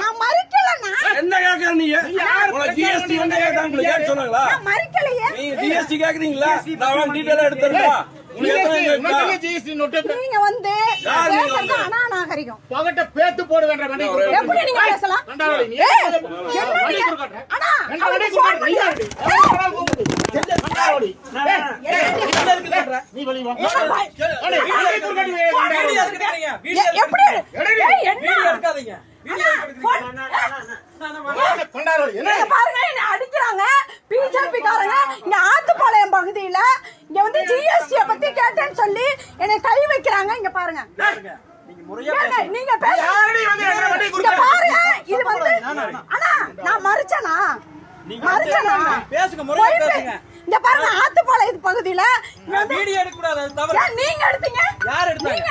நான் மறிக்கலண்ணா. என்ன கேக்குற நீ? உனக்கு ஜிஎஸ்டி என்ன கேக்குறாங்க கேட்க சொன்னாங்களா? நான் மறிக்கலையே. நீங்க ஜிஎஸ்டி கேக்குறீங்களா? நான் டீடைலா எடுத்துறேன். நீங்க வந்து பேசுறது அநாகரிகம். பகட்ட பேத்து போட வேண்டாம். எப்படி நீங்க பேசலாம்? அண்ணா நீ வெளிய வா. எப்படி பாருங்க, என்ன அடிக்கிறாங்க பிஜேபி காரங்க. இங்க ஆத்துப்பாளையம் பகுதியில இங்க வந்து ஜிஎஸ்டி பத்தி கேட்டேன்னு சொல்லி என்னை கை வைக்கிறாங்க. இங்க பாருங்க, நீங்க பாருங்க. இது வந்து அண்ணா நான் மறிச்சனா இங்க பாருங்க, ஆத்துப்பாளையம் பகுதியில நீங்க எடுத்தீங்க. யார் எடுத்தாங்க?